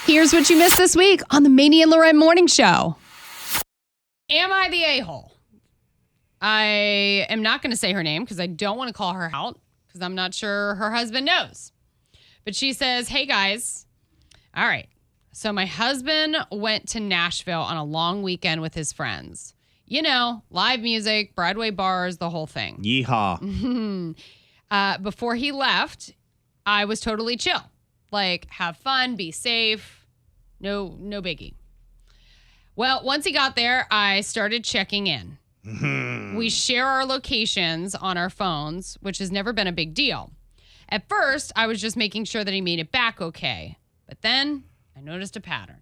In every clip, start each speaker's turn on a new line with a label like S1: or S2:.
S1: Here's what you missed this week on the Maney and Loren Morning Show. Am I the a-hole? I am not going to say her name because I don't want to call her out because I'm not sure her husband knows. But she says, hey guys, all right. So my husband went to Nashville on a long weekend with his friends. You know, live music, Broadway bars, the whole thing.
S2: Yeehaw.
S1: Before he left, I was totally chill. Like, have fun, be safe. No biggie. Well, once he got there, I started checking in. We share our locations on our phones, which has never been a big deal. At first, I was just making sure that he made it back okay. But then I noticed a pattern.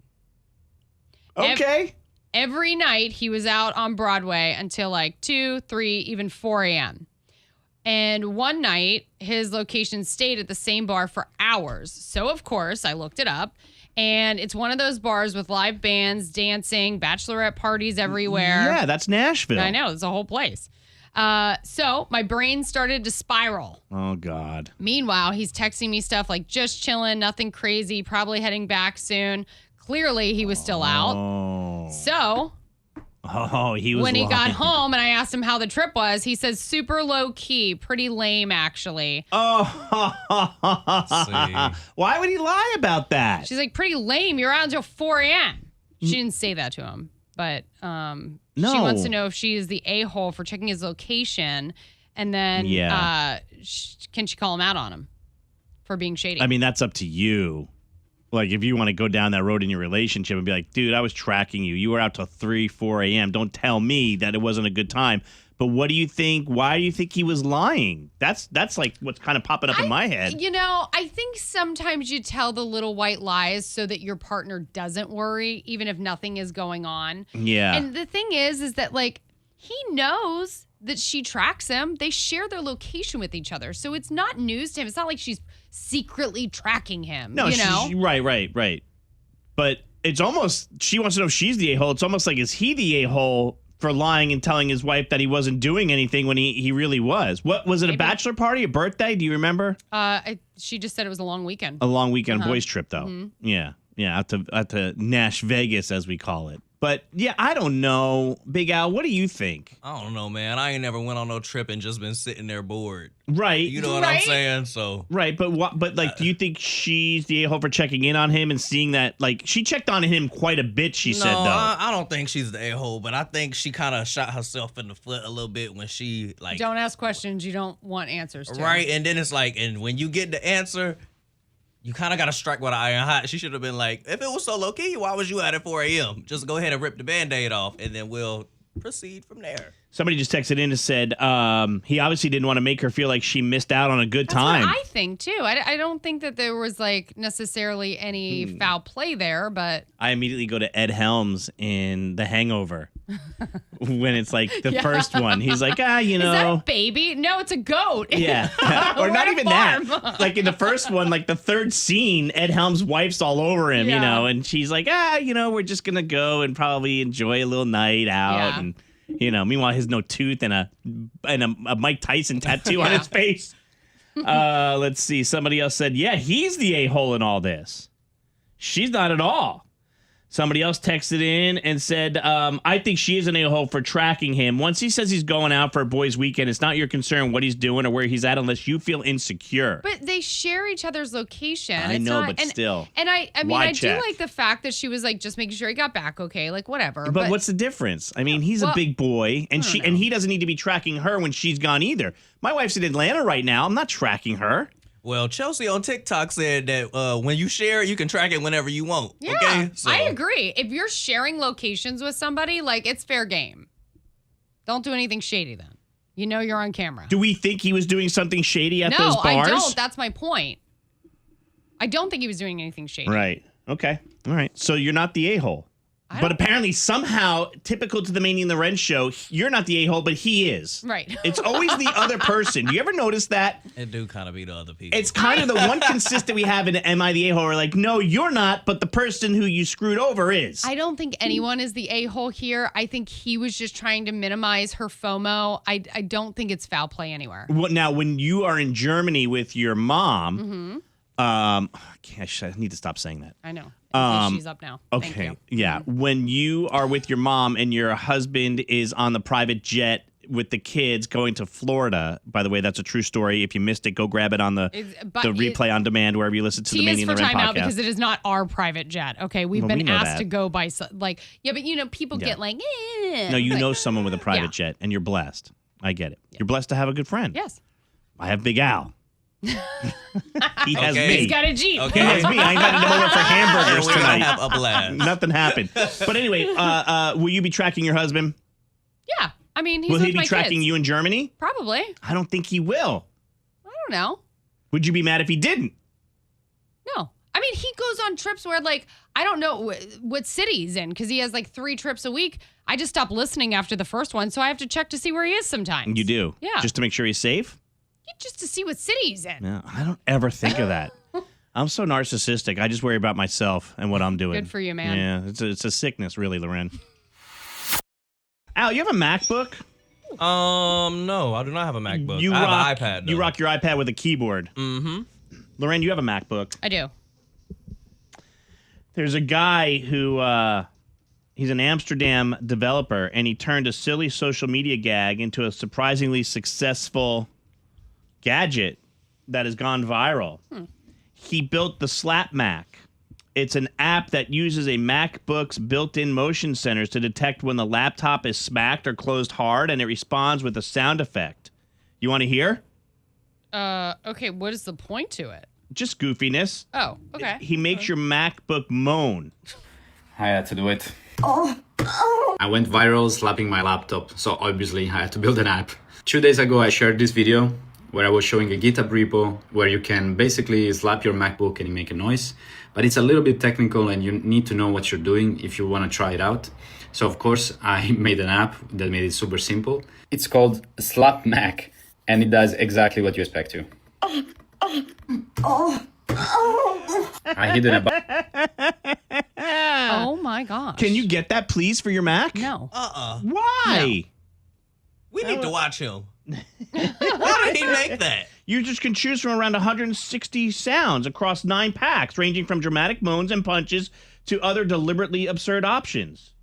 S2: Okay.
S1: Every night he was out on Broadway until like 2, 3, even 4 a.m. And one night, his location stayed at the same bar for hours. So, of course, I looked it up. And it's one of those bars with live bands, dancing, bachelorette parties everywhere.
S2: Yeah, that's Nashville.
S1: I know, it's a whole place. So my brain started to spiral.
S2: Oh, God.
S1: Meanwhile, he's texting me stuff like just chilling, nothing crazy, probably heading back soon. Clearly, he was still out. So...
S2: he was
S1: when he
S2: lying.
S1: got home and I asked him how the trip was, he says super low key, pretty lame actually.
S2: Why would he lie about that?
S1: She's like, pretty lame. You're out until 4 a.m. She didn't say that to him, but she wants to know if she is the a-hole for checking his location, and then can she call him out on him for being shady?
S2: I mean, that's up to you. Like, if you want to go down that road in your relationship and be like, dude, I was tracking you. You were out till 3, 4 a.m. Don't tell me that it wasn't a good time. But what do you think? Why do you think he was lying? That's like what's kind of popping up in my head.
S1: You know, I think sometimes you tell the little white lies so that your partner doesn't worry, even if nothing is going on.
S2: Yeah.
S1: And the thing is that, like, he knows that she tracks him. They share their location with each other. So it's not news to him. It's not like she's secretly tracking him.
S2: No,
S1: you know?
S2: Right. But it's almost, she wants to know if she's the a-hole. It's almost like, is he the a-hole for lying and telling his wife that he wasn't doing anything when he really was? What was it?
S1: Maybe.
S2: A bachelor party, a birthday? Do you remember?
S1: She just said it was a long weekend.
S2: A long weekend boys trip, though. Mm-hmm. Yeah, out to Nash Vegas, as we call it. But yeah, I don't know, Big Al. What do you think?
S3: I don't know, man. I ain't never went on no trip and just been sitting there bored.
S2: Right.
S3: You know what I'm saying? So
S2: right, but do you think she's the a-hole for checking in on him and seeing that? Like, she checked on him quite a bit. She said, though.
S3: I don't think she's the a-hole, but I think she kind of shot herself in the foot a little bit when she like.
S1: Don't ask questions you don't want answers to.
S3: Right, and then it's like, and when you get the answer, you kind of got to strike with an iron hot. She should have been like, if it was so low key, why was you out at 4 a.m.? Just go ahead and rip the Band-Aid off, and then we'll proceed from there.
S2: Somebody just texted in and said he obviously didn't want to make her feel like she missed out on a good time.
S1: That's what I think, too. I don't think that there was, like, necessarily any foul play there, but...
S2: I immediately go to Ed Helms in The Hangover when it's, like, the first one. He's like, you know...
S1: Is that a baby? No, it's a goat.
S2: Yeah. Or not even that. Like, in the first one, like, the third scene, Ed Helms' wife's all over him, you know, and she's like, you know, we're just going to go and probably enjoy a little night out and... You know, meanwhile, he has no tooth and a Mike Tyson tattoo on his face. Let's see. Somebody else said, yeah, he's the a-hole in all this. She's not at all. Somebody else texted in and said, I think she is an a-hole for tracking him. Once he says he's going out for a boys' weekend, it's not your concern what he's doing or where he's at unless you feel insecure.
S1: But they share each other's location.
S2: I know, but still.
S1: And I mean,
S2: Why
S1: I
S2: check?
S1: do like the fact that she was like just making sure he got back okay, like whatever.
S2: But what's the difference? I mean, he's a big boy, and he doesn't need to be tracking her when she's gone either. My wife's in Atlanta right now. I'm not tracking her.
S3: Well, Chelsea on TikTok said that when you share it, you can track it whenever you want.
S1: Yeah,
S3: okay? So,
S1: I agree. If you're sharing locations with somebody, like, it's fair game. Don't do anything shady then. You know you're on camera.
S2: Do we think he was doing something shady at those bars?
S1: No, I don't. That's my point. I don't think he was doing anything shady.
S2: Right. Okay. All right. So you're not the a-hole. But apparently, somehow, typical to the Maney and the Ren show, you're not the a-hole, but he is.
S1: Right.
S2: It's always the other person. Do you ever notice that?
S3: It do kind of be the other people.
S2: It's kind of the one consistent we have in Am I the A-hole? We're like, no, you're not, but the person who you screwed over is.
S1: I don't think anyone is the a-hole here. I think he was just trying to minimize her FOMO. I don't think it's foul play anywhere.
S2: Now, when you are in Germany with your mom... I need to stop saying that.
S1: I know. In case she's up now. Thank
S2: Okay.
S1: you.
S2: Yeah. When you are with your mom and your husband is on the private jet with the kids going to Florida. By the way, that's a true story. If you missed it, go grab it on the replay on demand wherever you listen to the Maney and Loren podcast.
S1: Out because it is not our private jet. Okay, we've been asked to go by but people get like.
S2: No, you know someone with a private jet, and you're blessed. I get it. You're blessed to have a good friend.
S1: Yes.
S2: I have Big Al. He has me.
S1: He's got a Jeep.
S2: Okay. He has me. I invited him over for hamburgers
S3: We're
S2: tonight.
S3: gonna have a blast.
S2: Nothing happened. But anyway, will you be tracking your husband?
S1: Yeah. I mean, he's
S2: will
S1: with
S2: he be
S1: my
S2: tracking
S1: kids.
S2: you in Germany?
S1: Probably.
S2: I don't think he will.
S1: I don't know.
S2: Would you be mad if he didn't?
S1: No. I mean, he goes on trips where, I don't know what city he's in because he has 3 trips a week. I just stopped listening after the first one, so I have to check to see where he is sometimes.
S2: You do?
S1: Yeah.
S2: Just to make sure he's safe?
S1: Yeah, just to see what city he's in.
S2: No, I don't ever think of that. I'm so narcissistic. I just worry about myself and what I'm doing.
S1: Good for you, man.
S2: Yeah, it's a sickness, really, Loren. Al, you have a MacBook?
S3: No, I do not have a MacBook. I have an iPad, though.
S2: You rock your iPad with a keyboard.
S3: Mm-hmm.
S2: Loren, you have a MacBook.
S1: I do.
S2: There's a guy who, he's an Amsterdam developer, and he turned a silly social media gag into a surprisingly successful gadget that has gone viral. He built the Slap Mac. It's an app that uses a MacBook's built-in motion sensors to detect when the laptop is smacked or closed hard, and it responds with a sound effect. You want to hear?
S1: Okay, what is the point to it?
S2: Just goofiness.
S1: Oh, okay.
S2: He makes your MacBook moan.
S4: I had to do it. I went viral slapping my laptop, so obviously I had to build an app. 2 days ago I shared this video where I was showing a GitHub repo where you can basically slap your MacBook and make a noise, but it's a little bit technical and you need to know what you're doing if you want to try it out. So of course I made an app that made it super simple. It's called Slap Mac and it does exactly what you expect to. I hit it about.
S1: Oh my gosh.
S2: Can you get that, please, for your Mac?
S1: No.
S2: Why?
S3: We need to watch him. Why did he make that?
S2: You just can choose from around 160 sounds across 9 packs, ranging from dramatic moans and punches to other deliberately absurd options.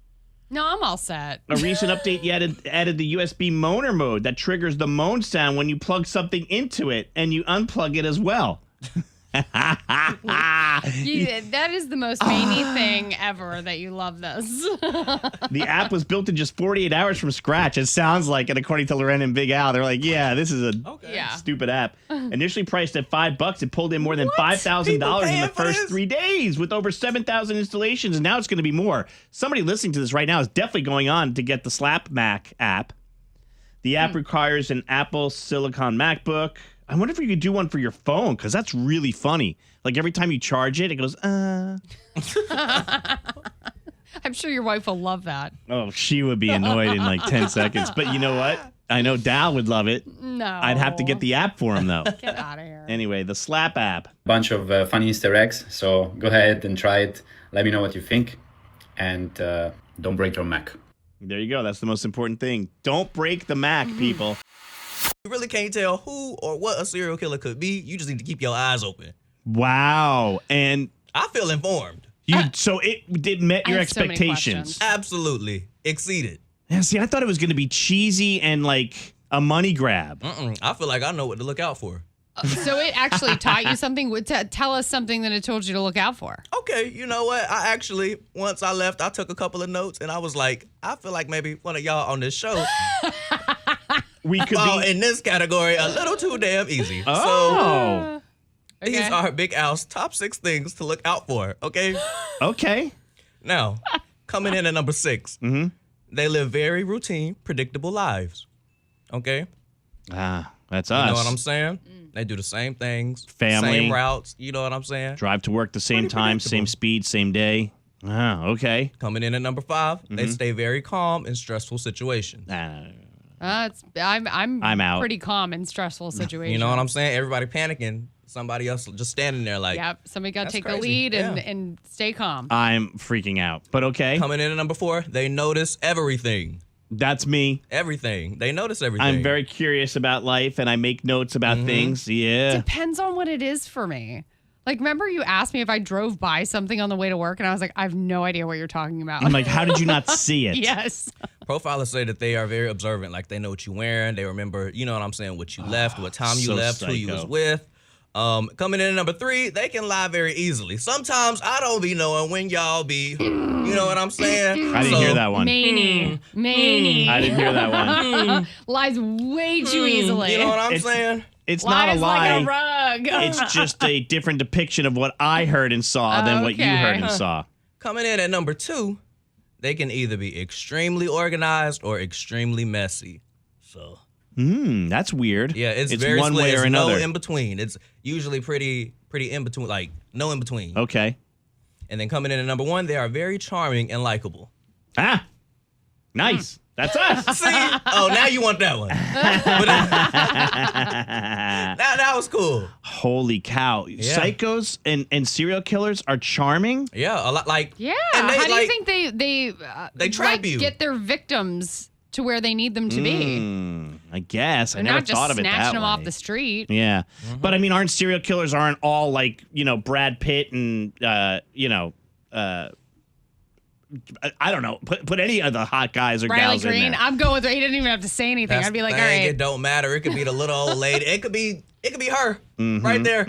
S1: No, I'm all set.
S2: A recent update added the USB moaner mode that triggers the moan sound when you plug something into it and you unplug it as well.
S1: That is the most Maney thing ever that you love this.
S2: The app was built in just 48 hours from scratch. It sounds like it, according to Loren and Big Al. They're like, yeah, this is a stupid app. Initially priced at $5, it pulled in more than $5,000 in the first 3 days with over 7,000 installations. And now it's going to be more. Somebody listening to this right now is definitely going on to get the Slap Mac app. The app requires an Apple Silicon MacBook. I wonder if you could do one for your phone, because that's really funny. Like every time you charge it, it goes,
S1: I'm sure your wife will love that.
S2: Oh, she would be annoyed in like 10 seconds. But you know what? I know Dal would love it.
S1: No.
S2: I'd have to get the app for him, though.
S1: Get out of here.
S2: Anyway, the Slap app.
S4: Bunch of funny Easter eggs, so go ahead and try it. Let me know what you think. And don't break your Mac.
S2: There you go. That's the most important thing. Don't break the Mac, people.
S3: You really can't tell who or what a serial killer could be. You just need to keep your eyes open.
S2: Wow. And
S3: I feel informed.
S2: so it met your
S1: I have so many
S2: expectations.
S1: questions.
S3: Absolutely. Exceeded.
S2: Yeah, see, I thought it was going to be cheesy and like a money grab.
S3: I feel like I know what to look out for.
S1: So it actually taught you something? Tell us something that it told you to look out for.
S3: Okay, you know what? I actually, once I left, I took a couple of notes and I was like, I feel like maybe one of y'all on this show
S2: We could
S3: fall
S2: be
S3: in this category a little too damn easy.
S2: Oh.
S3: So these are Big Al's top 6 things to look out for, okay?
S2: Okay.
S3: Now, coming in at number 6, they live very routine, predictable lives, okay?
S2: That's us.
S3: You know what I'm saying? They do the same things,
S2: Family.
S3: same routes, you know what I'm saying?
S2: Drive to work the same
S3: Pretty
S2: time,
S3: predictable.
S2: same speed, same day. Okay.
S3: Coming in at number 5, they stay very calm in stressful situations.
S1: I'm
S2: out.
S1: pretty calm in stressful situations.
S3: You know what I'm saying? Everybody panicking, somebody else just standing there like,
S1: Yep. Somebody got to
S3: That's
S1: take the
S3: crazy.
S1: lead
S3: Yeah.
S1: and stay calm.
S2: I'm freaking out. But okay.
S3: Coming in at number 4, they notice everything.
S2: That's me.
S3: Everything. They notice everything.
S2: I'm very curious about life and I make notes about things. Yeah.
S1: Depends on what it is for me. Like, remember you asked me if I drove by something on the way to work, and I was like, I have no idea what you're talking about.
S2: I'm like, how did you not see it?
S1: Yes.
S3: Profilers say that they are very observant. Like, they know what you're wearing. They remember, you know what I'm saying, what you left, what time you
S2: so
S3: left, who you was with. Coming in at number 3, they can lie very easily. Sometimes I don't be knowing when y'all be, you know what I'm saying?
S2: I didn't hear that one.
S1: Maney.
S2: I didn't hear that one.
S1: Lies way too easily.
S3: You know what I'm saying?
S2: It's not a
S1: Lies
S2: lie.
S1: like a rug.
S2: It's just a different depiction of what I heard and saw than what you heard and saw.
S3: Coming in at number 2, they can either be extremely organized or extremely messy. So,
S2: That's weird.
S3: yeah, it's very
S2: one
S3: split.
S2: way or
S3: It's
S2: another.
S3: no in between. It's usually pretty in between, like no in between.
S2: Okay.
S3: And then coming in at number 1, they are very charming and likable.
S2: Ah, nice. That's us.
S3: See? Oh, now you want that one. That was cool.
S2: Holy cow. Psychos and serial killers are charming?
S3: Yeah, a lot like
S1: Yeah.
S3: and
S1: How do you think they
S3: trap you.
S1: get their victims to where they need them to be?
S2: I guess.
S1: They're
S2: I never
S1: not just
S2: thought of it that
S1: snatching them off
S2: way.
S1: the street.
S2: Yeah. But I mean, aren't serial killers aren't all like, Brad Pitt and, I don't know. Put any of the hot guys or
S1: Riley
S2: gals in
S1: Green.
S2: there.
S1: I'm going with her. He didn't even have to say anything.
S3: That's
S1: I'd be like,
S3: the
S1: all
S3: thing,
S1: right.
S3: it don't matter. It could be the little old lady. It could be her right there.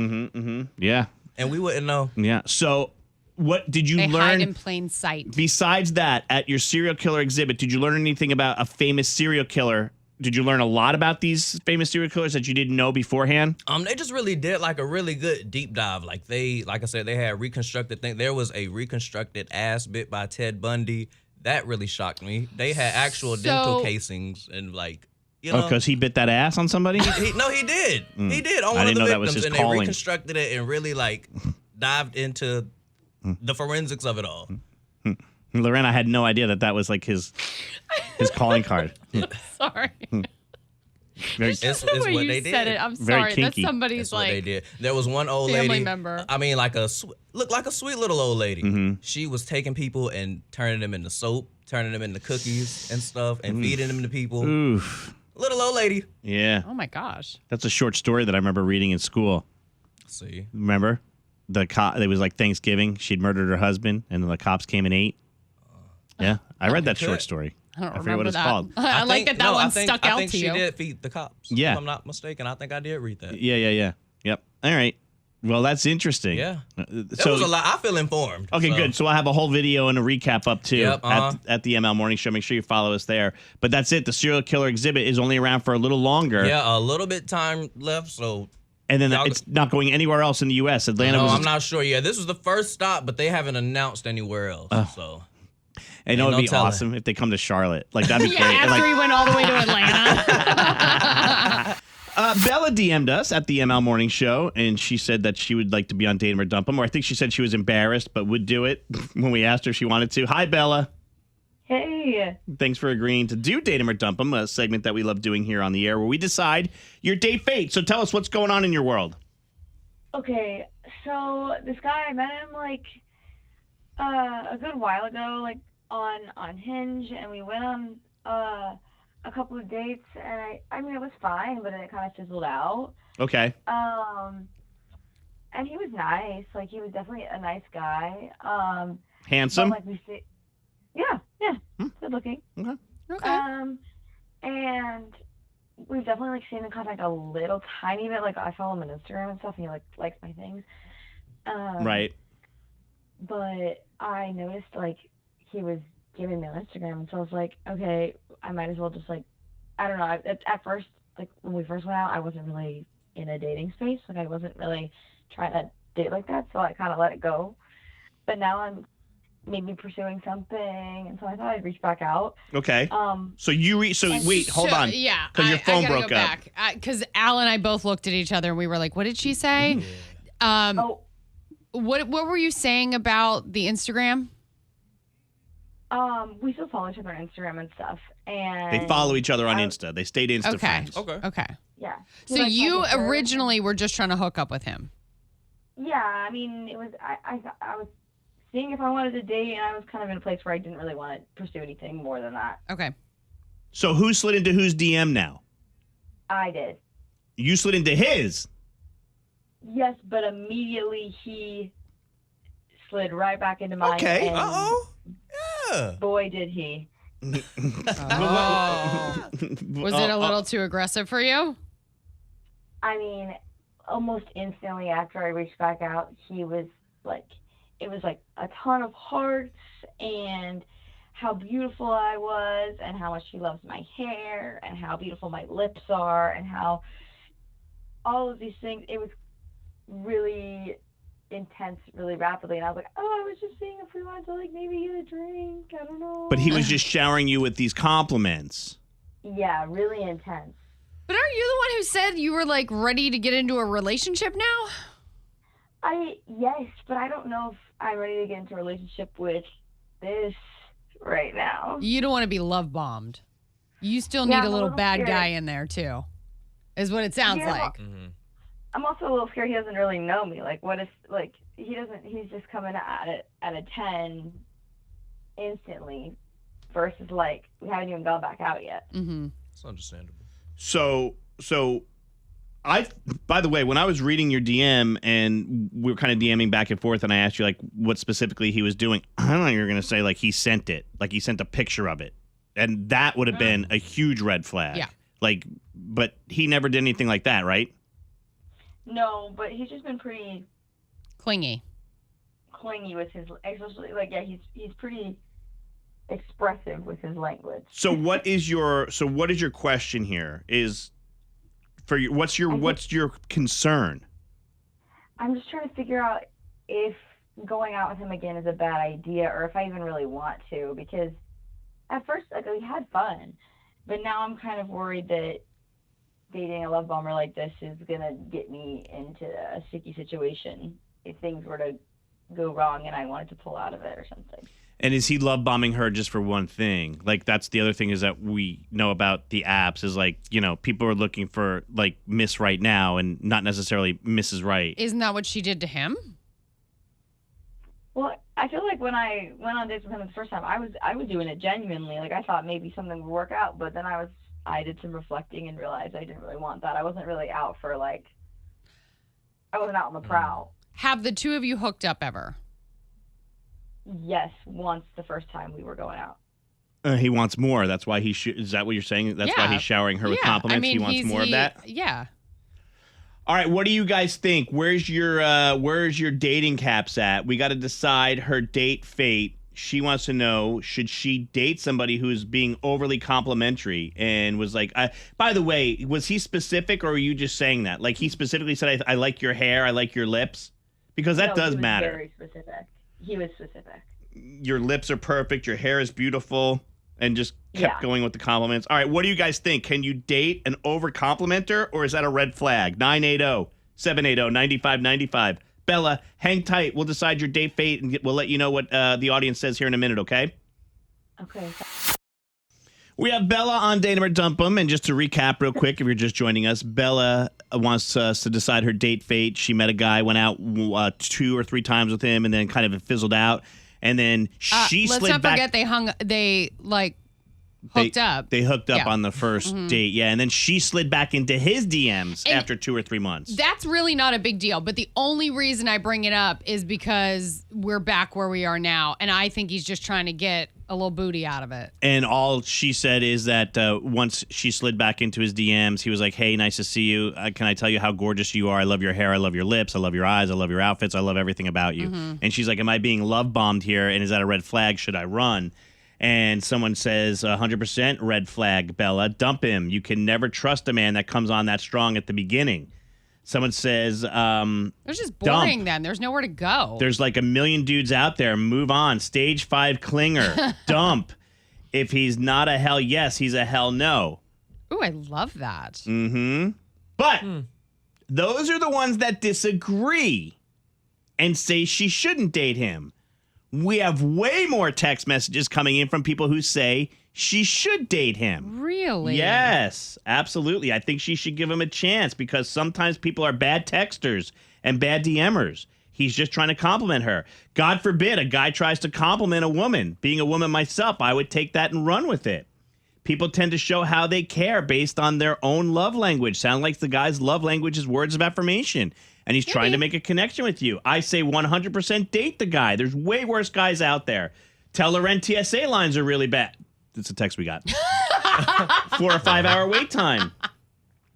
S2: Yeah.
S3: And we wouldn't know.
S2: Yeah. So what did you
S1: They
S2: learn?
S1: hide in plain sight.
S2: Besides that, at your serial killer exhibit, did you learn anything about a famous serial killer? Did you learn a lot about these famous serial killers that you didn't know beforehand?
S3: They just really did like a really good deep dive. Like I said, they had reconstructed things. There was a reconstructed ass bit by Ted Bundy. That really shocked me. They had actual dental casings and
S2: Because he bit that ass on somebody?
S3: No, he did. He did on
S2: I
S3: one
S2: didn't
S3: of the
S2: know that
S3: victims,
S2: was his
S3: and
S2: calling.
S3: they reconstructed it and really dived into the forensics of it all.
S2: Lorena, I had no idea that was like his calling card.
S1: Sorry.
S2: Very,
S3: It's
S1: The way
S3: what
S1: you
S3: they
S1: said
S3: did.
S1: it. I'm
S2: Very
S1: sorry.
S2: kinky.
S1: That's somebody's
S3: That's what they
S1: like.
S3: did. There was one old
S1: family
S3: lady.
S1: member.
S3: I mean, looked like a sweet little old lady. She was taking people and turning them into soap, turning them into cookies and stuff, and feeding them to people.
S2: oof.
S3: Little old lady.
S2: Yeah.
S1: Oh my gosh.
S2: That's a short story that I remember reading in school.
S3: See,
S2: Remember? It was like Thanksgiving. She'd murdered her husband, and then the cops came and ate. Yeah. I read that short story.
S1: I don't
S2: forget
S1: remember
S2: what it's
S1: that.
S2: called.
S1: I like that one stuck out
S3: I think
S1: to
S3: she
S1: you.
S3: did feed the cops.
S2: Yeah.
S3: If I'm not mistaken. I think I did read that.
S2: Yeah. Yep. All right. Well, that's interesting.
S3: Yeah. That
S2: So
S3: was a lot. I feel informed.
S2: Okay, good. So I'll have a whole video and a recap up too
S3: Yep,
S2: at the ML Morning Show. Make sure you follow us there. But that's it. The serial killer exhibit is only around for a little longer.
S3: Yeah, a little bit time left, so
S2: And then
S3: Y'all-
S2: it's not going anywhere else in the U.S. Atlanta
S3: no,
S2: was.
S3: I'm not sure. Yeah, this was the first stop, but they haven't announced anywhere else. So
S2: I know
S3: ain't
S2: it'd
S3: no
S2: be
S3: telling.
S2: awesome if they come to Charlotte. Like that'd be
S1: Yeah,
S2: great.
S1: after
S2: Like,
S1: he went all the way to Atlanta.
S2: Bella DM'd us at the ML Morning Show, and she said that she would like to be on Date 'Em or Dump 'Em, or I think she said she was embarrassed but would do it when we asked her if she wanted to. Hi, Bella.
S5: Hey.
S2: Thanks for agreeing to do Date 'Em or Dump 'Em, a segment that we love doing here on the air where we decide your date fate. So tell us what's going on in your world.
S5: Okay, so this guy, I met him a good while ago, on Hinge, and we went on a couple of dates, and I mean it was fine, but then it kind of fizzled out.
S2: Okay.
S5: And he was nice, he was definitely a nice guy.
S2: Handsome?
S5: But, yeah, good looking.
S1: Okay.
S5: And we've definitely stayed in contact a little tiny bit. I follow him on Instagram and stuff, and he likes my things.
S2: Right.
S5: But I noticed he was giving me on Instagram, and so I was like, okay, I might as well just I don't know. At first, when we first went out, I wasn't really in a dating space. I wasn't really trying to date like that, so I kind of let it go. But now I'm maybe pursuing something, and so I thought I'd reach back out.
S2: Okay. So wait, hold on.
S1: Yeah.
S2: Because your phone
S1: I gotta
S2: broke
S1: go
S2: up.
S1: back. Because Al and I both looked at each other and we were like, what did she say?
S5: Oh,
S1: What were you saying about the Instagram?
S5: we still follow each other on Instagram and stuff, and
S2: They follow each other on Insta. They stayed Insta
S1: Okay.
S2: friends.
S1: Okay.
S5: Yeah.
S1: So
S5: He,
S1: you
S5: texted her.
S1: originally were just trying to hook up with him.
S5: Yeah, I mean, it was. I was seeing if I wanted to date, and I was kind of in a place where I didn't really want to pursue anything more than that.
S1: Okay.
S2: So who slid into whose DM now?
S5: I did.
S2: You slid into his.
S5: Yes, but immediately he slid right back into mine.
S2: Okay.
S5: And
S3: Yeah.
S5: boy, did he.
S1: Oh. Was it a little too aggressive for you?
S5: I mean, almost instantly after I reached back out, he was like, it was like a ton of hearts and how beautiful I was and how much he loves my hair and how beautiful my lips are and how all of these things. It was really intense really rapidly, and I was like, oh, I was just seeing if we wanted to like maybe get a drink. I don't know.
S2: But he was just showering you with these compliments.
S5: Yeah, really intense.
S1: But aren't you the one who said you were like ready to get into a relationship now?
S5: Yes, but I don't know if I'm ready to get into a relationship with this right now.
S1: You don't want to be love bombed. You still need
S5: I'm
S1: a little bad
S5: scared.
S1: guy in there too, is what it sounds
S5: Yeah.
S1: like.
S5: I'm also a little scared he doesn't really know me. Like, what if, like, he's just coming at it at a 10 instantly versus, like, we haven't even gone back out yet.
S1: Mm-hmm.
S3: It's understandable.
S2: So by the way, when I was reading your DM and we were kind of DMing back and forth and I asked you like what specifically he was doing, I don't know, you're going to say like he sent it, like he sent a picture of it. And that would have been a huge red flag.
S1: Yeah.
S2: Like, but he never did anything like that, right?
S5: No, but he's just been pretty
S1: Clingy.
S5: with his, especially, like, yeah, he's pretty expressive with his language.
S2: So what is your question here is for you, what's your concern?
S5: I'm just trying to figure out if going out with him again is a bad idea or if I even really want to, because at first, like, we had fun, but now I'm kind of worried that dating a love bomber like this is going to get me into a sticky situation if things were to go wrong and I wanted to pull out of it or something.
S2: And is he love bombing her just for one thing? Like, that's the other thing is that we know about the apps is like, you know, people are looking for like Miss Right Now and not necessarily Mrs. Right.
S1: Isn't that what she did to him?
S5: Well, I feel like when I went on dates with him the first time, I was doing it genuinely. Like, I thought maybe something would work out, but then I did some reflecting and realized I didn't really want that. I wasn't really out for, like, I wasn't out on the prowl.
S1: Have the two of you hooked up ever?
S5: Yes, once the first time we were going out.
S2: He wants more. That's why is that what you're saying? That's why he's showering her with compliments.
S1: I mean,
S2: he wants more of that.
S1: Yeah.
S2: All right, what do you guys think? Where's your dating caps at? We got to decide her date fate. She wants to know, should she date somebody who's being overly complimentary and was like, by the way, was he specific or are you just saying that? Like he specifically said, I like your hair, I like your lips? Because that does matter.
S5: Very specific. He was specific.
S2: Your lips are perfect, your hair is beautiful, and just kept going with the compliments. All right, what do you guys think? Can you date an over complimenter or is that a red flag? 980-780-9595. Bella, hang tight. We'll decide your date fate, and we'll let you know what the audience says here in a minute, okay?
S5: Okay.
S2: We have Bella on Date 'Em or Dump 'Em, and just to recap real quick, if you're just joining us, Bella wants us to decide her date fate. She met a guy, went out 2 or 3 times with him, and then kind of fizzled out. And then she slid back.
S1: Let's not forget they hooked up.
S2: They hooked up on the first date, and then she slid back into his DMs after 2 or 3 months.
S1: That's really not a big deal, but the only reason I bring it up is because we're back where we are now, and I think he's just trying to get a little booty out of it.
S2: And all she said is that once she slid back into his DMs, he was like, hey, nice to see you. Can I tell you how gorgeous you are? I love your hair. I love your lips. I love your eyes. I love your outfits. I love everything about you. And she's like, am I being love bombed here? And is that a red flag? Should I run? And someone says, 100% red flag, Bella. Dump him. You can never trust a man that comes on that strong at the beginning. Someone says,
S1: It's just boring
S2: dump.
S1: then. There's nowhere to go.
S2: There's like a million dudes out there. Move on. Stage 5 clinger. Dump. If he's not a hell yes, he's a hell no.
S1: Ooh, I love that.
S2: But those are the ones that disagree and say she shouldn't date him. We have way more text messages coming in from people who say she should date him.
S1: Really?
S2: Yes, absolutely. I think she should give him a chance because sometimes people are bad texters and bad DMers. He's just trying to compliment her. God forbid a guy tries to compliment a woman. Being a woman myself, I would take that and run with it. People tend to show how they care based on their own love language. Sound like the guy's love language is words of affirmation. and he's trying to make a connection with you. I say 100% date the guy. There's way worse guys out there. Tell Loren TSA lines are really bad. That's a text we got. 4 or 5 hour wait time.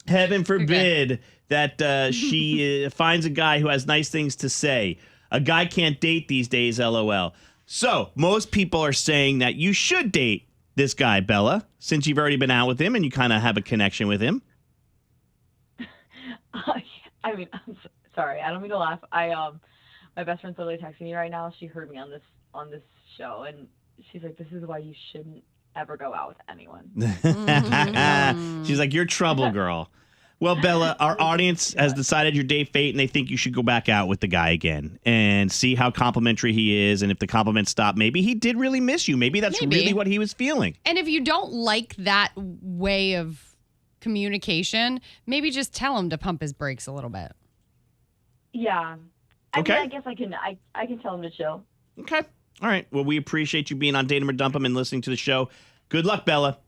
S2: Heaven forbid that she finds a guy who has nice things to say. A guy can't date these days, LOL. So most people are saying that you should date this guy, Bella, since you've already been out with him and you kind of have a connection with him.
S5: I mean, I'm sorry. I don't mean to laugh. My best friend's literally texting me right now. She heard me on this show, and she's like, "This is why you shouldn't ever go out with anyone."
S2: She's like, "You're trouble, girl." Well, Bella, our audience has decided your date fate, and they think you should go back out with the guy again and see how complimentary he is. And if the compliments stop, maybe he did really miss you. Maybe that's really what he was feeling.
S1: And if you don't like that way of communication, maybe just tell him to pump his brakes a little bit.
S5: Yeah. I
S2: Okay.
S5: mean, I guess I can tell him to chill.
S2: Okay. All right. Well, we appreciate you being on Date 'Em or Dump 'Em and listening to the show. Good luck, Bella.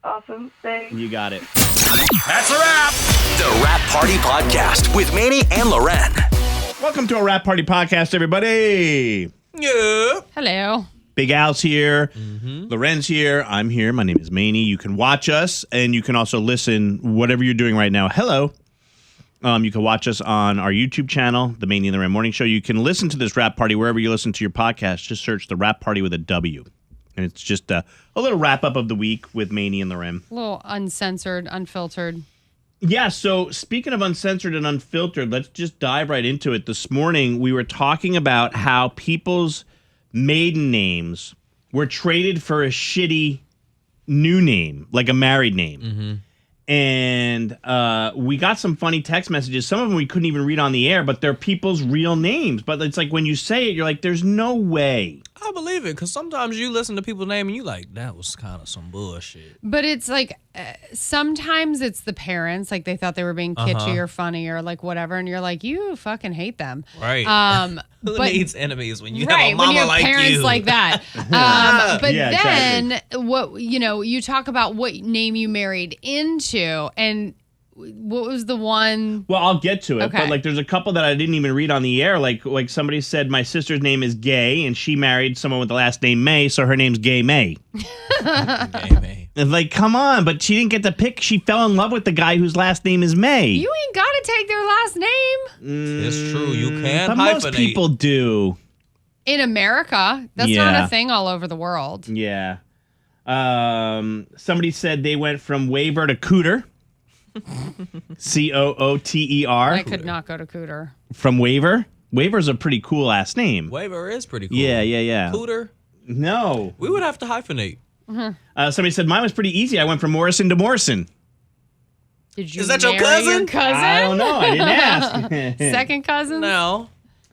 S5: Awesome. Thanks.
S2: You got it.
S6: That's a wrap. The Wrap Party Podcast with Maney and Loren.
S2: Welcome to a Wrap Party Podcast, everybody.
S3: Yeah.
S1: Hello.
S2: Big Al's here. Loren's here. I'm here. My name is Maney. You can watch us, and you can also listen whatever you're doing right now. Hello. You can watch us on our YouTube channel, The Maney and Loren Morning Show. You can listen to this Wrap Party wherever you listen to your podcast. Just search The Wrap Party with a W. And it's just a little wrap-up of the week with Maney and Loren.
S1: A little uncensored, unfiltered.
S2: Yeah, so speaking of uncensored and unfiltered, let's just dive right into it. This morning, we were talking about how people's maiden names were traded for a shitty new name, like a married name. And we got some funny text messages. Some of them we couldn't even read on the air, but they're people's real names. But it's like when you say it, you're like, there's no way.
S3: I believe it, because sometimes you listen to people's name and you like, that was kind of some bullshit.
S1: But it's like sometimes it's the parents, like they thought they were being kitschy or funny or like whatever, and you're like, you fucking hate them.
S3: Right.
S1: But
S3: Who needs enemies when you have
S1: right,
S3: a mama
S1: when you have
S3: like
S1: parents
S3: you?
S1: like that. But
S2: Yeah,
S1: then
S2: exactly.
S1: what you talk about what name you married into, and what was the one?
S2: Well, I'll get to it,
S1: Okay.
S2: but like there's a couple that I didn't even read on the air. Like somebody said my sister's name is Gay, and she married someone with the last name May, so her name's Gay May.
S3: Okay, man.
S2: And like, come on, but she didn't get the pick. She fell in love with the guy whose last name is May.
S1: You ain't got to take their last name
S3: It's true. You can
S2: But
S3: hyphenate.
S2: most people do.
S1: in America. That's
S2: Yeah.
S1: not a thing all over the world.
S2: Yeah. Somebody said they went from waiver to cooter. Cooter.
S1: I could not go to Cooter.
S2: From waiver. Waiver's a pretty cool last name.
S3: Waiver is pretty cool.
S2: Yeah.
S3: Cooter.
S2: No.
S3: We would have to hyphenate.
S2: Somebody said mine was pretty easy. I went from Morrison to Morrison.
S1: Did you
S3: Is that your
S1: marry
S3: cousin?
S2: I don't know. I didn't ask.
S1: Second cousins?
S3: No.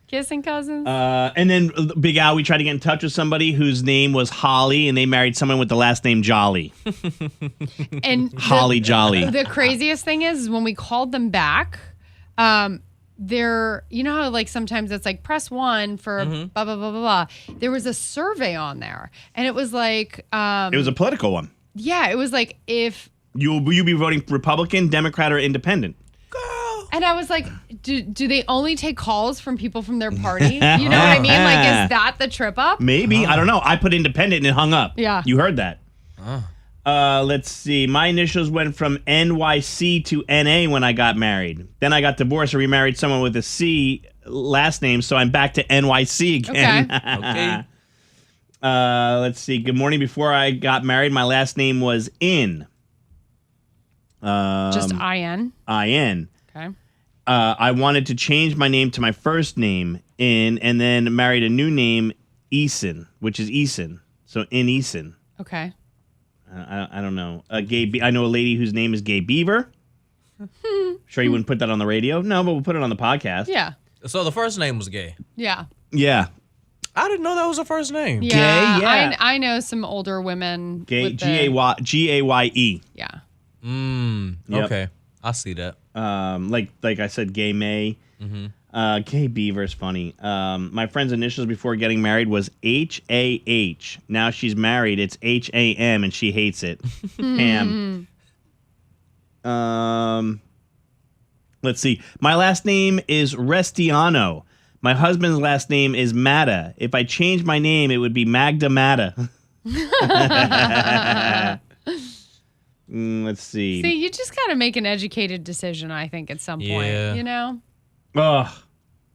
S1: Kissing cousins?
S2: And then Big Al, we tried to get in touch with somebody whose name was Holly, and they married someone with the last name Jolly.
S1: And
S2: Holly Jolly.
S1: The craziest thing is when we called them back, they're, you know how like sometimes it's like press 1 for blah, blah, blah, blah, blah. There was a survey on there, and it was like,
S2: It was a political one.
S1: yeah, it was like if,
S2: Will you be voting Republican, Democrat, or Independent?
S1: and I was like, do they only take calls from people from their party? You know what I mean? Like, is that the trip up?
S2: Maybe. I don't know. I put Independent and it hung up.
S1: Yeah.
S2: You heard that. Let's see. My initials went from NYC to NA when I got married. Then I got divorced and remarried someone with a C last name, so I'm back to NYC again.
S3: Okay.
S2: Let's see. Good morning. Before I got married, my last name was In.
S1: Just IN.
S2: IN.
S1: Okay.
S2: I wanted to change my name to my first name, In, and then married a new name, Eason, which is Eason. So In Eason.
S1: Okay.
S2: I don't know. I know a lady whose name is Gay Beaver. Sure you wouldn't put that on the radio? No, but we'll put it on the podcast.
S1: Yeah.
S3: So the first name was Gay.
S1: Yeah.
S2: Yeah.
S3: I didn't know that was a first name.
S1: Yeah.
S2: yeah.
S1: I know some older women.
S2: Gay,
S1: with the-
S2: G-A-Y-E.
S1: Yeah.
S2: Yep.
S3: Okay. I see that.
S2: Like I said, Gay May. Gay Beaver's funny. My friend's initials before getting married was H-A-H. Now she's married. It's H-A-M, and she hates it. Ham. Let's see. My last name is Restiano. My husband's last name is Matta. If I changed my name, it would be Magda Matta. Let's see.
S1: See, you just got to make an educated decision, I think, at some point, you know?
S2: Ugh.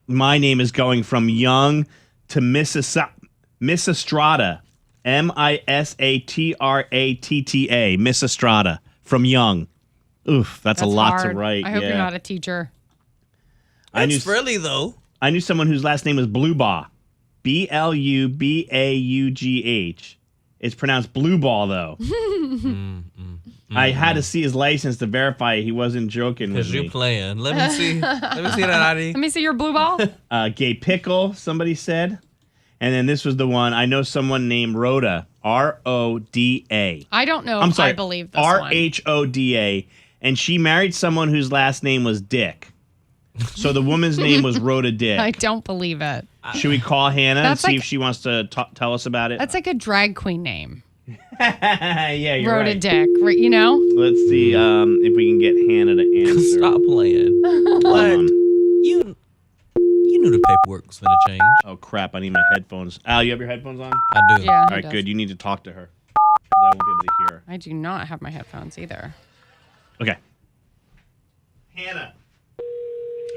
S2: My name is going from Young to Missistrata. Misatratta. Missistrata. From Young. Oof, that's a lot
S1: hard.
S2: to write.
S1: I hope you're not a teacher.
S3: It's friendly, though.
S2: I knew someone whose last name was Bluebaugh. Blubaugh. It's pronounced Blue Ball, though. I had to see his license to verify he wasn't joking with me.
S3: Because you're playing. Let me see. Let me see that ID.
S1: Let me see your blue ball.
S2: Gay Pickle, somebody said. And then this was the one. I know someone named Rhoda. Roda.
S1: I don't know
S2: I'm
S1: if
S2: sorry,
S1: I believe this one.
S2: Rhoda. And she married someone whose last name was Dick. So the woman's name was Rhoda Dick.
S1: I don't believe it.
S2: Should we call Hannah and
S1: That's
S2: see
S1: like-
S2: if she wants to tell us about it?
S1: That's like a drag queen name.
S2: Yeah, you're
S1: Rhoda
S2: right.
S1: Dick, right, you know?
S2: Let's see if we can get Hannah to answer.
S3: Stop playing.
S2: Hold
S3: What?
S2: on.
S3: You knew the paperwork was going to change.
S2: Oh, crap. I need my headphones. Al, you have your headphones on?
S3: I do.
S1: Yeah.
S2: All
S1: he
S2: right,
S1: does.
S2: good. You need to talk to her. 'Cause I won't be able to hear her.
S1: I do not have my headphones either.
S2: Okay. Hannah.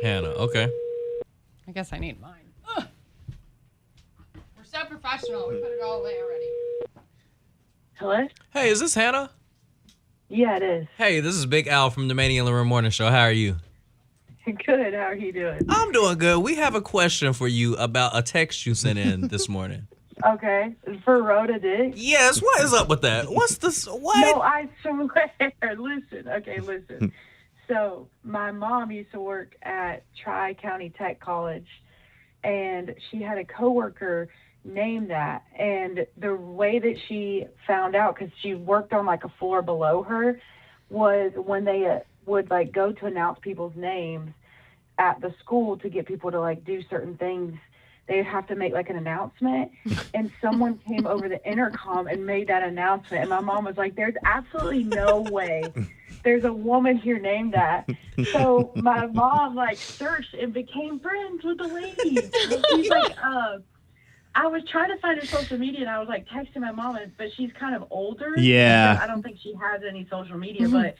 S3: Hannah, okay.
S1: I guess I need mine. Ugh. We're so professional. We put it all away already.
S5: Hello?
S3: Hey, is this Hannah?
S5: Yeah, it is.
S3: Hey, this is Big Al from the Maney and Lauren Morning Show. How are you?
S5: Good. How are you doing?
S3: I'm doing good. We have a question for you about a text you sent in this morning.
S5: Okay. For Rhoda Dick?
S3: Yes, what is up with that? What's this? What?
S5: No, I swear. Listen. So my mom used to work at Tri-County Tech College, and she had a coworker named that. And the way that she found out, because she worked on like a floor below her, was when they would like go to announce people's names at the school to get people to like do certain things. They'd have to make like an announcement, and someone came over the intercom and made that announcement. And my mom was like, there's absolutely no way there's a woman here named that. So my mom like searched and became friends with the lady. And she's like, I was trying to find her social media, and I was like texting my mom, but she's kind of older.
S2: Yeah.
S5: So I don't think she has any social media, but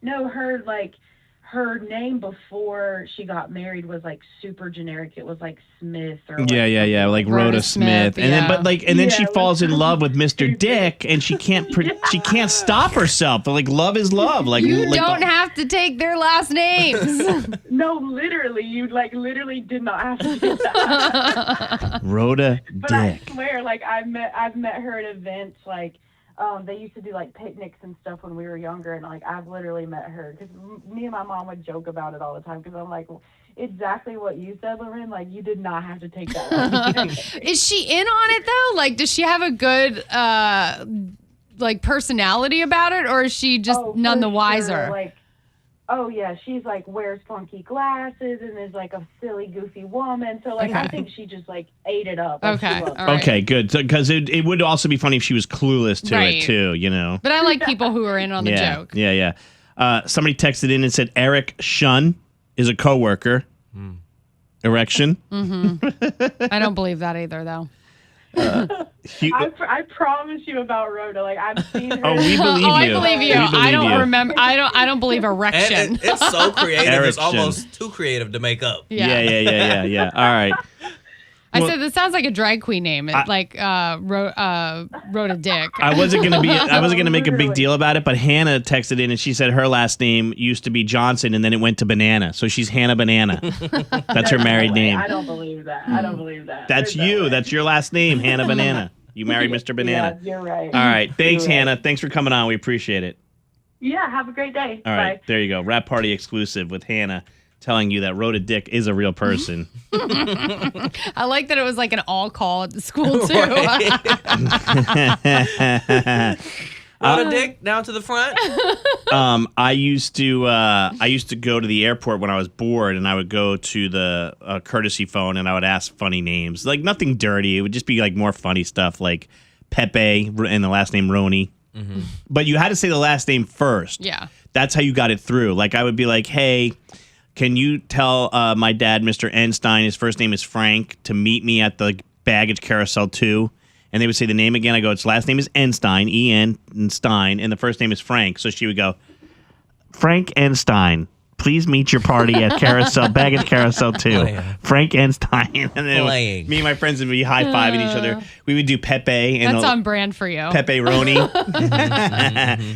S5: no, her name before she got married was like super generic. It was like Smith or like
S2: Yeah, like Rhoda
S1: Rhoda
S2: Smith.
S1: Smith,
S2: And then
S1: yeah.
S2: then she
S5: Yeah,
S2: falls in
S5: like-
S2: love with Mr. Dick, and she can't stop herself. But like love is love. Like
S1: You
S2: like,
S1: don't have to take their last names.
S5: No, literally, you like literally did not have to do that.
S2: Rhoda
S5: But
S2: Dick.
S5: I swear, like I've met her at events. Like they used to do like picnics and stuff when we were younger, and like I've literally met her because me and my mom would joke about it all the time. Because I'm like, exactly what you said, Lauren. Like you did not have to take that.
S1: Is she in on it though? Like, does she have a good like personality about it, or is she just none
S5: for
S1: the wiser?
S5: Sure. Like, oh yeah, she's like wears funky glasses and is like a silly, goofy woman. So like I think she just like ate it up. Like,
S1: Okay,
S5: she loved it.
S1: all right.
S2: Okay, good. Because it would also be funny if she was clueless to
S1: Right.
S2: it too, you know.
S1: But I like people who are in on the
S2: yeah,
S1: joke.
S2: yeah. Somebody texted in and said Eric Shun is a coworker. Erection.
S1: I don't believe that either, though.
S5: I promise you about Rhoda. Like I've seen her.
S2: Oh, we believe
S1: I
S2: you.
S1: believe you.
S2: We
S1: I don't
S2: you.
S1: remember. I don't believe erection.
S3: And it's so creative. It's
S2: Erection.
S3: almost too creative to make up.
S2: Yeah. All right.
S1: I said this sounds like a drag queen name, like Rhoda Dick.
S2: I wasn't gonna make a big deal about it, but Hannah texted in and she said her last name used to be Johnson and then it went to Banana, so she's Hannah Banana. That's her married name.
S5: I don't believe that. I don't believe that.
S2: That's
S5: There's no
S2: you.
S5: way.
S2: That's your last name, Hannah Banana. You married Mr. Banana.
S5: Yeah, you're right.
S2: All right. Thanks,
S5: You're right.
S2: Hannah. Thanks for coming on. We appreciate it.
S5: Yeah, have a great day.
S2: All right.
S5: Bye.
S2: There you go. Rap Party exclusive with Hannah telling you that Rhoda Dick is a real person.
S1: I like that it was like an all call at the school too.
S3: Rhoda Dick down to the front.
S2: I used to go to the airport when I was bored, and I would go to the courtesy phone, and I would ask funny names, like nothing dirty. It would just be like more funny stuff, like Pepe and the last name Roney. Mm-hmm. But you had to say the last name first.
S1: Yeah.
S2: That's how you got it through. Like I would be like, hey, can you tell my dad, Mr. Enstein, his first name is Frank, to meet me at the baggage carousel 2? And they would say the name again. I go, its last name is Enstein, E-N, and Stein, and the first name is Frank. So she would go, Frank Enstein, please meet your party at baggage carousel 2. Frank Enstein. And then me and my friends would be high-fiving each other. We would do Pepe. And
S1: That's on brand for you.
S2: Pepe Roni.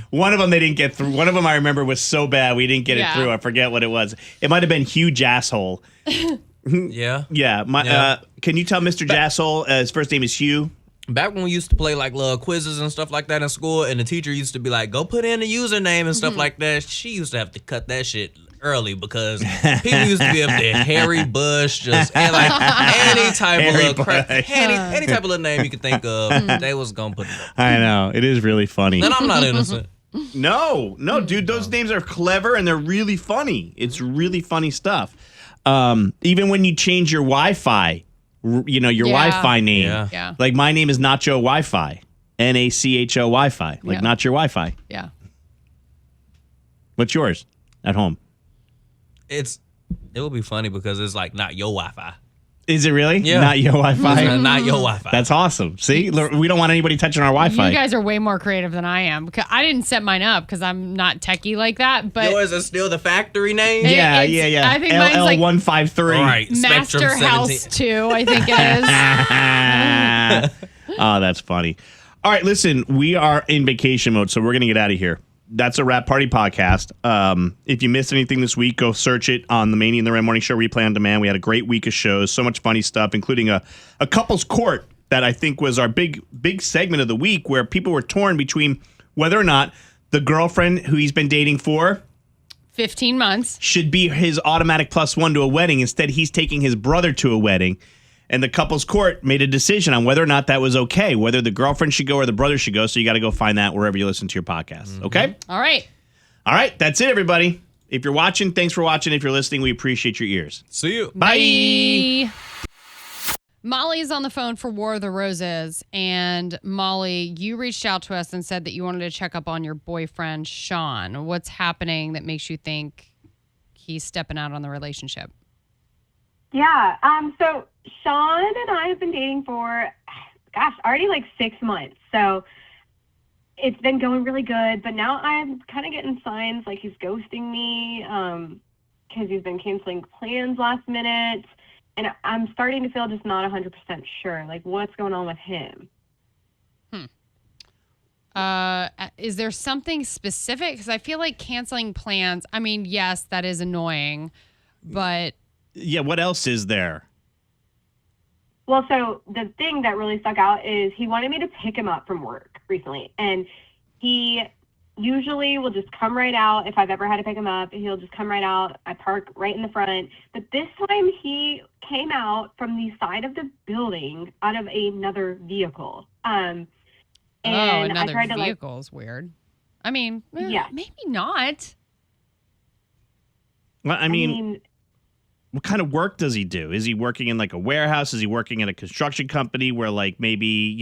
S2: One of them they didn't get through. One of them I remember was so bad we didn't get it through. I forget what it was. It might have been Huge Asshole.
S3: Yeah.
S2: Yeah. Can you tell Mr. Jasshole his first name is Hugh?
S3: Back when we used to play like little quizzes and stuff like that in school, and the teacher used to be like, go put in the username and stuff like that, she used to have to cut that shit early because people used to be up there, Harry Bush, just and like any type of little crap, any type of little name you could think of, they was gonna put it up.
S2: I know. It is really funny.
S3: And I'm not innocent.
S2: No, dude, those names are clever and they're really funny. It's really funny stuff. Even when you change your Wi-Fi, your Wi-Fi name.
S1: Yeah.
S2: Like my name is Nacho Wi-Fi. Nacho Wi-Fi. Like not your Wi-Fi.
S1: Yeah.
S2: What's yours at home?
S3: It would be funny because it's like not your Wi-Fi.
S2: Is it really?
S3: Yeah.
S2: Not your Wi-Fi?
S3: Not your Wi-Fi.
S2: That's awesome. See? We don't want anybody touching our Wi-Fi.
S1: You guys are way more creative than I am. Because I didn't set mine up because I'm not techie like that. But
S3: yours is still the factory name?
S2: Yeah.
S1: I think mine's like
S2: LL153.
S3: All right.
S1: Master
S3: Spectrum
S1: House
S3: 17.
S1: 2, I think it is.
S2: Oh, that's funny. All right, listen, we are in vacation mode, so we're going to get out of here. That's a Wrap Party podcast. If you missed anything this week, go search it on the Maney and the Red Morning Show replay on demand. We had a great week of shows, so much funny stuff, including a couples court that I think was our big segment of the week, where people were torn between whether or not the girlfriend who he's been dating for
S1: 15 months
S2: should be his automatic +1 to a wedding. Instead, he's taking his brother to a wedding. And the couples court made a decision on whether or not that was okay, whether the girlfriend should go or the brother should go. So you got to go find that wherever you listen to your podcast. Okay?
S1: All right.
S2: All right. That's it, everybody. If you're watching, thanks for watching. If you're listening, we appreciate your ears.
S3: See you.
S2: Bye.
S1: Molly's on the phone for War of the Roses. And Molly, you reached out to us and said that you wanted to check up on your boyfriend, Sean. What's happening that makes you think he's stepping out on the relationship?
S7: Yeah. So Sean and I have been dating for, already like 6 months. So it's been going really good. But now I'm kind of getting signs like he's ghosting me because he's been canceling plans last minute. And I'm starting to feel just not 100% sure. Like, what's going on with him?
S1: Is there something specific? Because I feel like canceling plans, I mean, yes, that is annoying, but...
S2: Yeah, what else is there?
S7: Well, so the thing that really stuck out is he wanted me to pick him up from work recently. And he usually will just come right out. If I've ever had to pick him up, he'll just come right out. I park right in the front. But this time he came out from the side of the building out of another vehicle. And
S1: another
S7: I tried to
S1: vehicle is weird. I mean,
S7: yeah,
S1: maybe not.
S2: Well, I mean, what kind of work does he do? Is he working in like a warehouse? Is he working at a construction company where like maybe,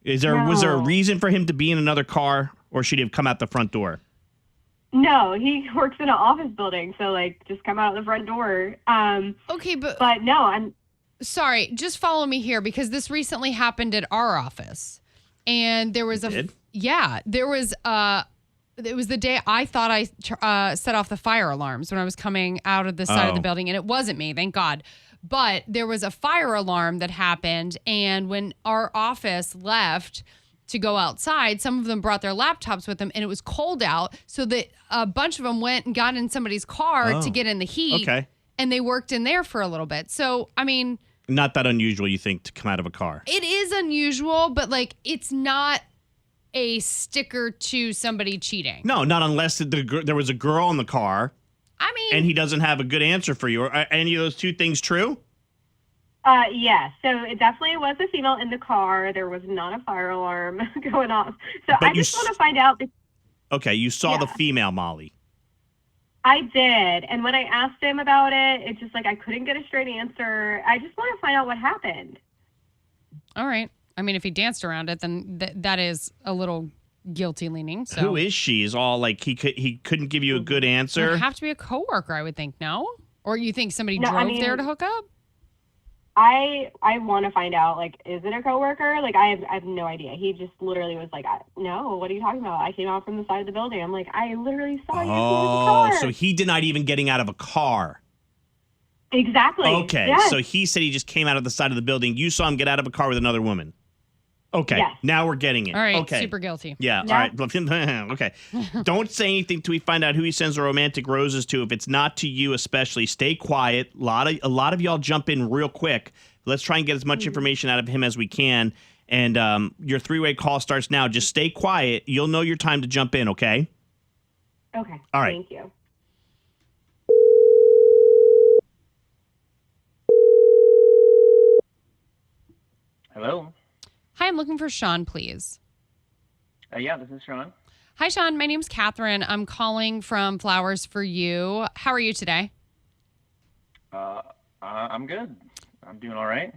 S2: was there a reason for him to be in another car, or should he have come out the front door?
S7: No, he works in an office building. So like just come out the front door.
S1: Okay, but
S7: no, I'm
S1: sorry. Just follow me here because this recently happened at our office. And there was it was the day I thought I set off the fire alarms when I was coming out of the side of the building, and it wasn't me, thank God. But there was a fire alarm that happened, and when our office left to go outside, some of them brought their laptops with them, and it was cold out, so that a bunch of them went and got in somebody's car to get in the heat, and they worked in there for a little bit. So, I mean...
S2: Not that unusual, you think, to come out of a car.
S1: It is unusual, but, like, it's not... a sticker to somebody cheating.
S2: No, not unless there was a girl in the car.
S1: I mean...
S2: And he doesn't have a good answer for you. Are any of those two things true?
S7: Yeah. So it definitely was a female in the car. There was not a fire alarm going off. So I just want to find out...
S2: Okay, you saw the female, Molly.
S7: I did. And when I asked him about it, it's just like I couldn't get a straight answer. I just want to find out what happened.
S1: All right. I mean, if he danced around it, then that is a little guilty leaning. So
S2: who is she? Is all like he couldn't give you a good answer?
S1: It'd have to be a coworker, I would think. No, or you think somebody drove there to hook up?
S7: I want to find out, like, is it a coworker? Like, I have no idea. He just literally was like, no, what are you talking about? I came out from the side of the building. I'm like, I literally saw you in the car.
S2: So he denied even getting out of a car.
S7: Exactly.
S2: Okay,
S7: yes.
S2: so he said he just came out of the side of the building. You saw him get out of a car with another woman. Okay,
S7: yes.
S2: Now we're getting it.
S1: All right,
S2: okay.
S1: super guilty.
S2: Yeah, all right. Okay. Don't say anything till we find out who he sends the romantic roses to. If it's not to you especially, stay quiet. A lot of y'all jump in real quick. Let's try and get as much information out of him as we can. And your 3-way call starts now. Just stay quiet. You'll know your time to jump in, okay?
S7: Okay.
S2: All right.
S7: Thank you.
S8: Hello.
S1: Hi, I'm looking for Sean, please.
S8: Yeah, this is Sean.
S1: Hi, Sean. My name's Catherine. I'm calling from Flowers for You. How are you today?
S8: I'm good. I'm doing all right.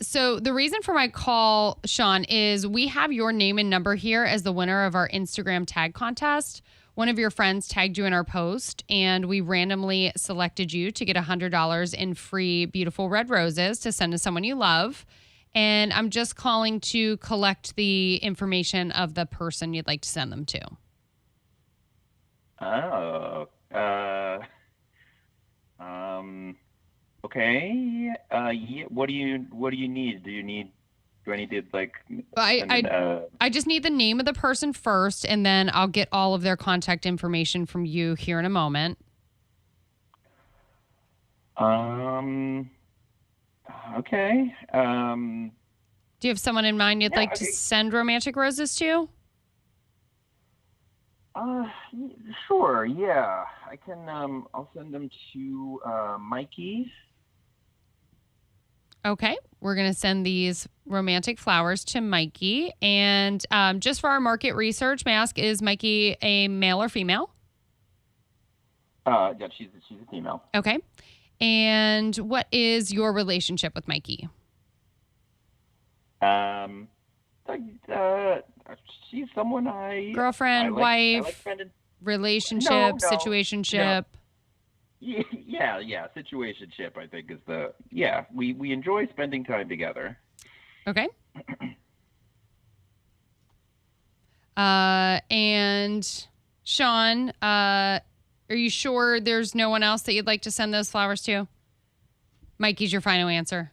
S1: So the reason for my call, Sean, is we have your name and number here as the winner of our Instagram tag contest. One of your friends tagged you in our post, and we randomly selected you to get $100 in free beautiful red roses to send to someone you love. And I'm just calling to collect the information of the person you'd like to send them to.
S8: Oh. Okay. Yeah. What do you need? Do I need to like?
S1: I just need the name of the person first, and then I'll get all of their contact information from you here in a moment.
S8: Okay.
S1: Do you have someone in mind you'd like to send romantic roses to?
S8: Sure. Yeah, I can. I'll send them to Mikey.
S1: Okay, we're going to send these romantic flowers to Mikey. And just for our market research, may I ask, is Mikey a male or female?
S8: Yeah, she's a female.
S1: Okay. And what is your relationship with Mikey?
S8: She's someone I...
S1: Girlfriend, wife,
S8: like spending...
S1: relationship,
S8: No.
S1: situationship?
S8: Yeah, situationship, I think, is the... Yeah, we enjoy spending time together.
S1: Okay. And Sean, are you sure there's no one else that you'd like to send those flowers to? Mikey's your final answer.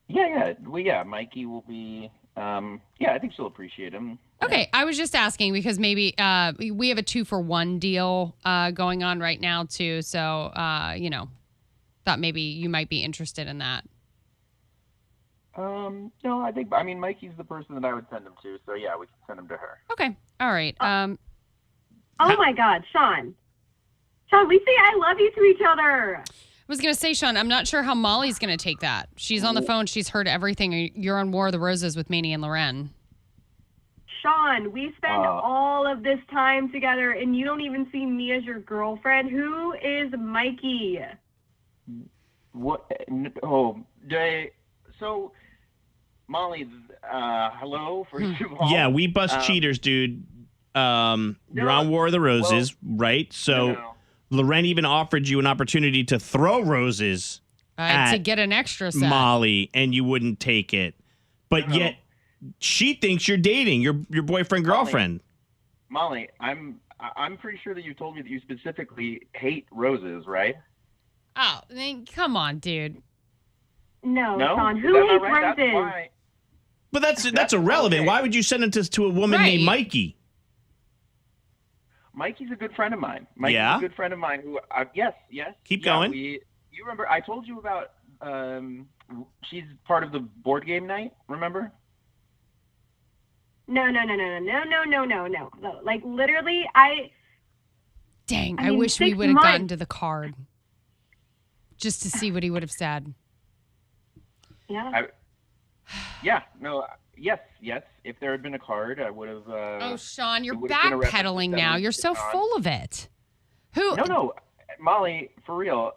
S8: Yeah. Well, yeah, Mikey will be... yeah, I think she'll appreciate him.
S1: Okay,
S8: Yeah.
S1: I was just asking because maybe we have a 2-for-1 deal going on right now too. So, thought maybe you might be interested in that.
S8: No, Mikey's the person that I would send him to. So yeah, we can send him to her.
S1: Okay, all right.
S7: Oh my God, Sean, we say I love you to each other.
S1: I was going to say, Sean, I'm not sure how Molly's going to take that. She's on the phone. She's heard everything. You're on War of the Roses with Maney and Loren.
S7: Sean, we spend all of this time together, and you don't even see me as your girlfriend. Who is Mikey?
S8: What? Oh, so Molly, hello, first of all.
S2: Yeah, we bust cheaters, dude. You're on War of the Roses, right? So...
S8: No.
S2: Loren even offered you an opportunity to throw roses
S1: To get an extra set.
S2: Molly, and you wouldn't take it. But yet, she thinks you're dating your boyfriend, girlfriend.
S8: Molly, I'm pretty sure that you told me that you specifically hate roses, right?
S1: Oh, come on, dude.
S7: No,
S8: No?
S7: Sean,
S8: Is
S7: who
S8: that not
S7: hates
S8: right? That's
S7: roses?
S8: why.
S2: But that's irrelevant.
S8: okay.
S2: Why would you send it to a woman named Mikey?
S8: Mikey's a good friend of mine. Mikey's
S2: Yeah?
S8: a good friend of mine who, yes.
S2: Keep going.
S8: You remember, I told you about, she's part of the board game night, remember?
S7: No. Like, literally,
S1: Dang,
S7: I
S1: I
S7: mean,
S1: wish we
S7: 6
S1: would have gotten
S7: months.
S1: to the card just to see what he would have said.
S7: yeah.
S8: Yes. If there had been a card, I would have.
S1: Oh, Sean, you're
S8: it would have been a reference to
S1: backpedaling now. You're so
S8: Sean.
S1: full of it. Who
S8: No, Molly, for real.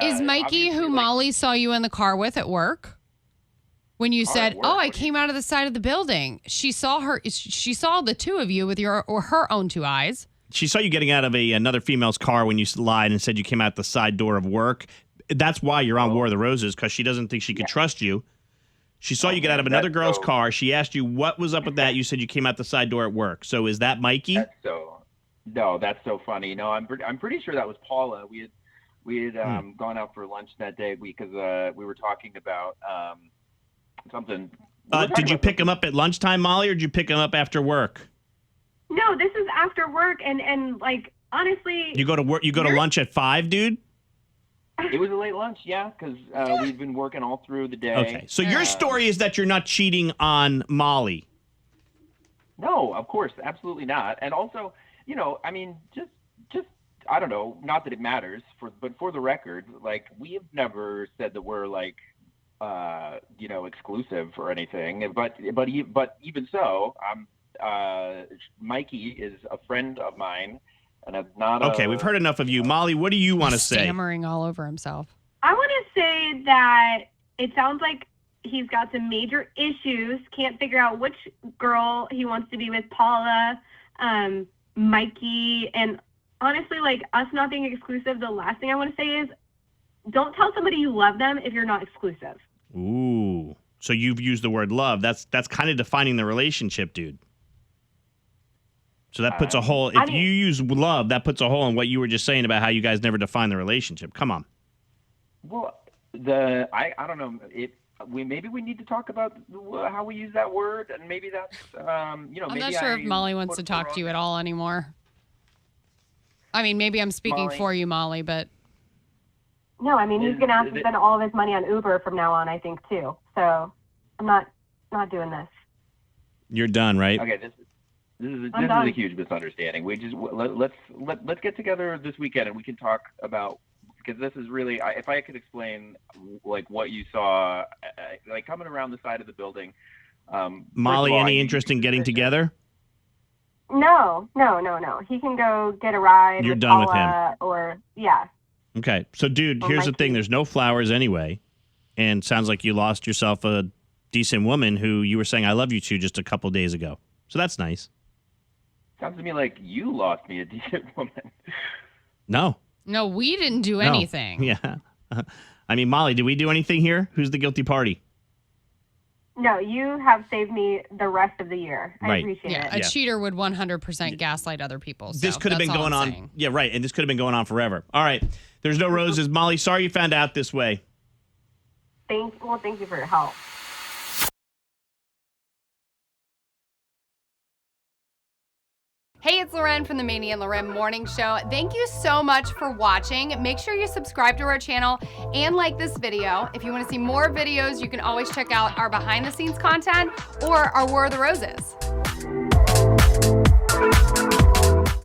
S1: is Mikey?
S8: obviously,
S1: Who
S8: like,
S1: Molly saw you in the car with at work? When you said,
S8: work.
S1: "Oh, I came out of the side of the building," she saw the two of you with her own two eyes.
S2: She saw you getting out of another female's car when you lied and said you came out the side door of work. That's why you're on War of the Roses, because she doesn't think she could trust you. She saw you get out of another girl's car. She asked you what was up with that. You said you came out the side door at work. So is that Mikey?
S8: No, that's so funny. No, I'm pretty sure that was Paula. We had gone out for lunch that day because we were talking about something.
S2: Did you pick him up at lunchtime, Molly, or did you pick him up after work?
S7: No, this is after work, and like honestly,
S2: You go to work. You go to lunch at 5, dude.
S8: It was a late lunch, yeah, because we've been working all through the day.
S2: Okay, so your story is that you're not cheating on Molly.
S8: No, of course, absolutely not. And also, you know, I mean, just I don't know, not that it matters, but for the record, like, we have never said that we're like, you know, exclusive or anything. But even so, Mikey is a friend of mine. And it's not
S2: okay, we've heard enough of you. Molly, what do you want to say?
S1: Stammering all over himself.
S7: I want to say that it sounds like he's got some major issues, can't figure out which girl he wants to be with, Paula, Mikey, and honestly, like, us not being exclusive, the last thing I want to say is don't tell somebody you love them if you're not exclusive.
S2: Ooh, so you've used the word love. That's kind of defining the relationship, dude. So that puts a hole. If you use love, that puts a hole in what you were just saying about how you guys never defined the relationship. Come on.
S8: Well, I don't know. Maybe we need to talk about how we use that word, and maybe that's you know.
S1: I'm not sure if Molly wants to talk to you at all anymore. I mean, maybe I'm speaking for you, Molly, but
S7: no, I mean he's gonna have to spend all of his money on Uber from now on, I think too. So I'm not doing this.
S2: You're done, right?
S8: Okay, this is a huge misunderstanding. We just let's get together this weekend and we can talk about, because this is really, if I could explain like what you saw, like coming around the side of the building.
S2: Molly, any interest in getting together?
S7: No. He can go get a ride.
S2: You're
S7: with
S2: done
S7: Paula,
S2: with him.
S7: Or yeah.
S2: Okay, so dude, here's the thing. There's no flowers anyway, and sounds like you lost yourself a decent woman who you were saying I love you to just a couple days ago. So that's nice.
S8: Sounds to me like you lost me a decent woman.
S2: No,
S1: we didn't do anything.
S2: Yeah. I mean, Molly, did we do anything here? Who's the guilty party?
S7: No, you have saved me the rest of the year. I appreciate it.
S1: A cheater would 100% gaslight other people. So
S2: this could have been going on.
S1: Saying.
S2: Yeah, right. And this could have been going on forever. All right. There's no roses. Molly, sorry you found out this way.
S7: Thank you for your help.
S1: Hey, it's Loren from the Maney and Loren Morning Show. Thank you so much for watching. Make sure you subscribe to our channel and like this video. If you want to see more videos, you can always check out our behind the scenes content or our War of the Roses.